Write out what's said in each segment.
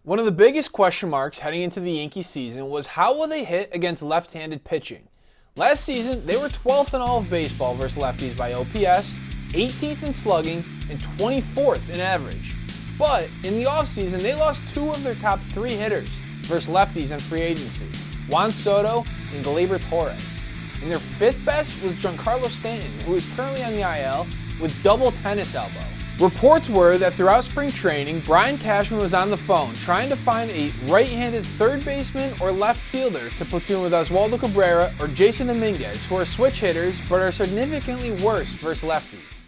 One of the biggest question marks heading into the Yankees season was how will they hit against left-handed pitching. Last season, they were 12th in all of baseball versus lefties by OPS, 18th in slugging, and 24th in average. But in the offseason, they lost two of their top three hitters versus lefties in free agency, Juan Soto and Gleyber Torres. And their fifth best was Giancarlo Stanton, who is currently on the IL with double tennis elbow. Reports were that throughout spring training, Brian Cashman was on the phone trying to find a right-handed third baseman or left fielder to platoon with Oswaldo Cabrera or Jason Dominguez, who are switch hitters but are significantly worse versus lefties.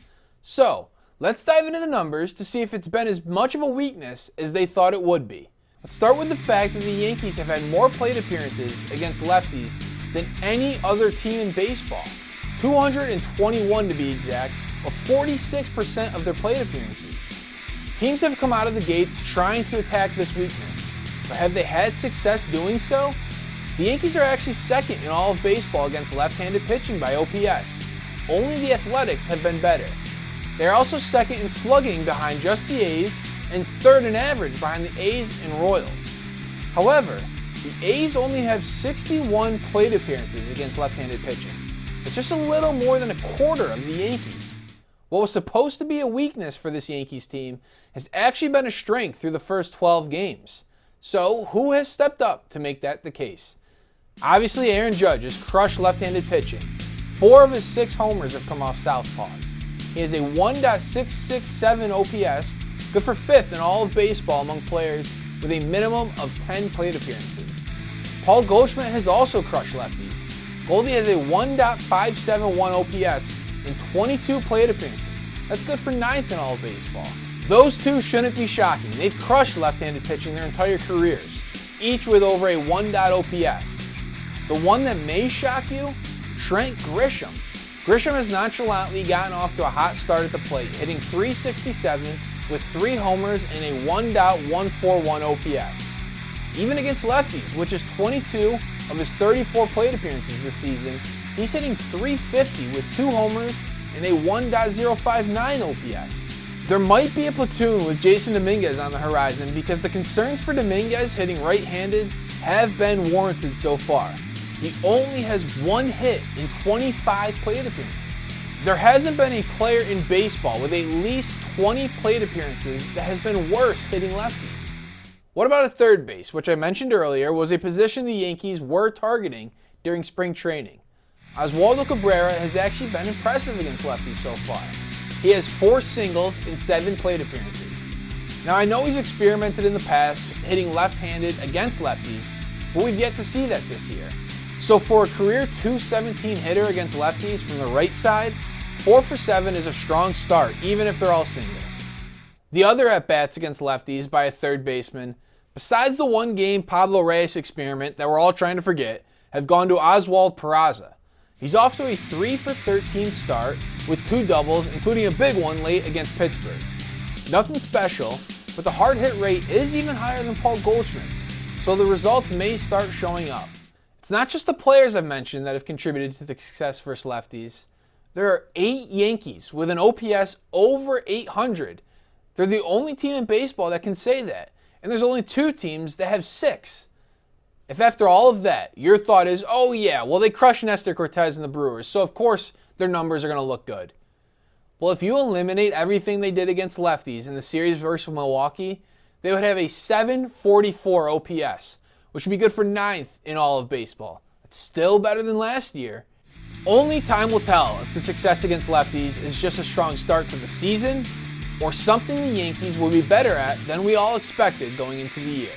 So, let's dive into the numbers to see if it's been as much of a weakness as they thought it would be. Let's start with the fact that the Yankees have had more plate appearances against lefties than any other team in baseball, 221 to be exact, or 46% of their plate appearances. Teams have come out of the gates trying to attack this weakness, but have they had success doing so? The Yankees are actually second in all of baseball against left-handed pitching by OPS. Only the Athletics have been better. They are also second in slugging behind just the A's and third in average behind the A's and Royals. However, the A's only have 61 plate appearances against left-handed pitching. It's just a little more than a quarter of the Yankees. What was supposed to be a weakness for this Yankees team has actually been a strength through the first 12 games. So, who has stepped up to make that the case? Obviously, Aaron Judge has crushed left-handed pitching. 4 of his 6 homers have come off southpaws. He has a 1.667 OPS, good for 5th in all of baseball among players with a minimum of 10 plate appearances. Paul Goldschmidt has also crushed lefties. Goldie has a 1.571 OPS in 22 plate appearances. That's good for 9th in all of baseball. Those two shouldn't be shocking. They've crushed left-handed pitching their entire careers, each with over a 1. OPS. The one that may shock you? Trent Grisham. Grisham has nonchalantly gotten off to a hot start at the plate, hitting .367 with 3 homers and a 1.141 OPS. Even against lefties, which is 22 of his 34 plate appearances this season, he's hitting .350 with 2 homers and a 1.059 OPS. There might be a platoon with Jason Dominguez on the horizon because the concerns for Dominguez hitting right-handed have been warranted so far. He only has 1 hit in 25 plate appearances. There hasn't been a player in baseball with at least 20 plate appearances that has been worse hitting lefties. What about a third base, which I mentioned earlier was a position the Yankees were targeting during spring training? Oswaldo Cabrera has actually been impressive against lefties so far. He has 4 singles in 7 plate appearances. Now I know he's experimented in the past hitting left-handed against lefties, but we've yet to see that this year. So for a career .217 hitter against lefties from the right side, 4 for 7 is a strong start, even if they're all singles. The other at-bats against lefties by a third baseman, besides the 1-game Pablo Reyes experiment that we're all trying to forget, have gone to Oswald Peraza. He's off to a 3 for 13 start with 2 doubles, including a big one late against Pittsburgh. Nothing special, but the hard hit rate is even higher than Paul Goldschmidt's, so the results may start showing up. It's not just the players I've mentioned that have contributed to the success versus lefties. There are 8 Yankees with an OPS over 800. They're the only team in baseball that can say that, and there's only 2 teams that have 6. If after all of that, your thought is, oh yeah, well they crushed Nestor Cortez and the Brewers, so of course their numbers are going to look good. Well, if you eliminate everything they did against lefties in the series versus Milwaukee, they would have a 744 OPS, which would be good for 9th in all of baseball. That's still better than last year. Only time will tell if the success against lefties is just a strong start to the season or something the Yankees will be better at than we all expected going into the year.